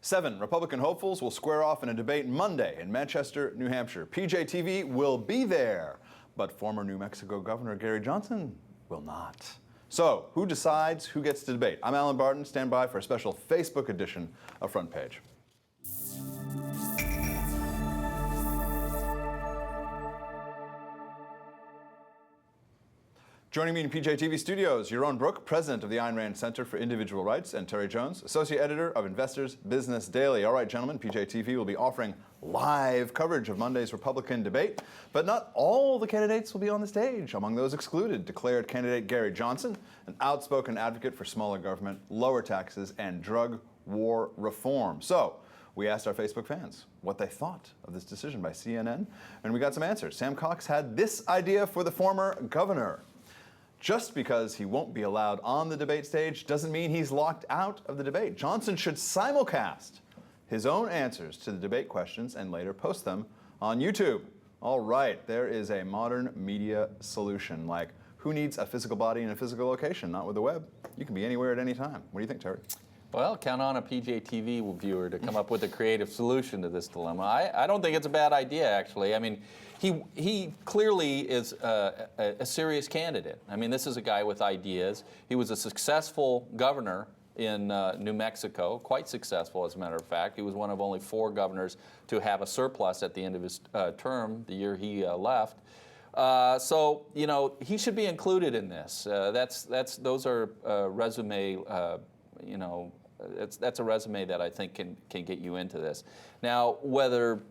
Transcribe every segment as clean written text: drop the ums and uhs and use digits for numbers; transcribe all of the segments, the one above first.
7 Republican hopefuls will square off in a debate Monday in Manchester, New Hampshire. PJTV will be there, but former New Mexico Governor Gary Johnson will not. So, who decides who gets to debate? I'm Alan Barton. Stand by for a special Facebook edition of Front Page. Joining me in PJTV studios, Yaron Brook, president of the Ayn Rand Center for Individual Rights, and Terry Jones, associate editor of Investors Business Daily. All right, gentlemen, PJTV will be offering live coverage of Monday's Republican debate, but not all the candidates will be on the stage. Among those excluded, declared candidate Gary Johnson, an outspoken advocate for smaller government, lower taxes, and drug war reform. So, we asked our Facebook fans what they thought of this decision by CNN, and we got some answers. Sam Cox had this idea for the former governor. Just because he won't be allowed on the debate stage doesn't mean he's locked out of the debate. Johnson should simulcast his own answers to the debate questions and later post them on YouTube. All right, there is a modern media solution. Like, who needs a physical body in a physical location? Not with the web. You can be anywhere at any time. What do you think, Terry? Well, count on a PJTV viewer to come up with a creative solution to this dilemma. I don't think it's a bad idea, actually. I mean, he clearly is a serious candidate. I mean, this is a guy with ideas. He was a successful governor in New Mexico, quite successful, as a matter of fact. He was one of only 4 governors to have a surplus at the end of his term, the year he left. So, you know, he should be included in this. Those are resume, you know, that's a resume that I think can get you into this. Now, whether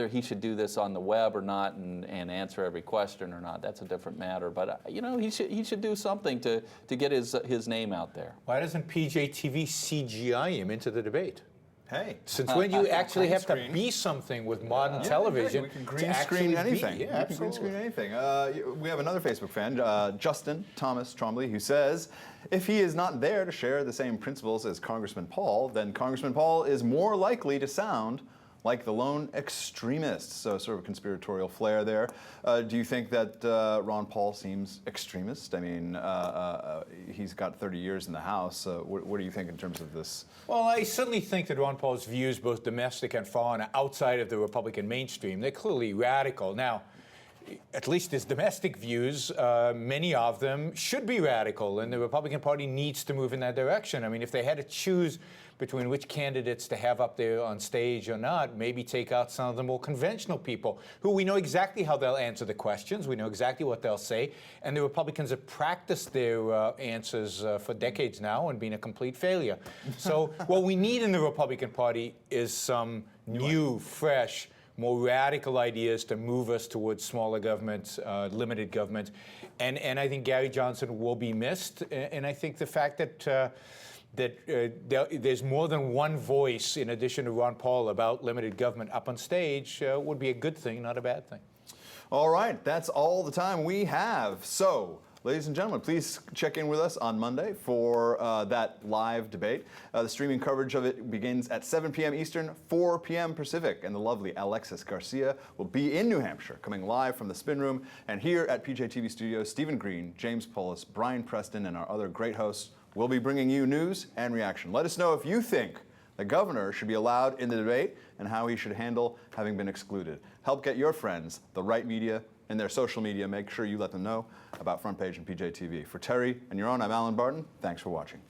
he should do this on the web or not and answer every question or not, that's a different matter. But you know, he should do something to get his name out there. Why doesn't PJTV CGI him into the debate? Hey, since when do you actually have to be something with modern television? We can green screen anything. Yeah, we can green screen anything. We have another Facebook fan, Justin Thomas Trombley, who says, if he is not there to share the same principles as Congressman Paul, then Congressman Paul is more likely to sound like the lone extremist. So sort of a conspiratorial flair there. Do you think that Ron Paul seems extremist? I mean, he's got 30 years in the House. What do you think in terms of this? Well, I certainly think that Ron Paul's views, both domestic and foreign, are outside of the Republican mainstream. They're clearly radical. Now, at least his domestic views, many of them should be radical, and the Republican Party needs to move in that direction. I mean, if they had to choose between which candidates to have up there on stage or not, maybe take out some of the more conventional people who we know exactly how they'll answer the questions, we know exactly what they'll say, and the Republicans have practiced their answers for decades now and been a complete failure. So what we need in the Republican Party is some new, fresh, more radical ideas to move us towards smaller government, limited government. And I think Gary Johnson will be missed. And I think the fact that there's more than one voice, in addition to Ron Paul, about limited government up on stage would be a good thing, not a bad thing. All right, that's all the time we have. So, ladies and gentlemen, please check in with us on Monday for that live debate. The streaming coverage of it begins at 7 p.m. Eastern, 4 p.m. Pacific, and the lovely Alexis Garcia will be in New Hampshire, coming live from the Spin Room. And here at PJTV Studios, Stephen Green, James Polis, Brian Preston, and our other great hosts will be bringing you news and reaction. Let us know if you think the governor should be allowed in the debate and how he should handle having been excluded. Help get your friends the right media and their social media. Make sure you let them know about Front Page and PJTV. For Terry and Yaron, I'm Alan Barton. Thanks for watching.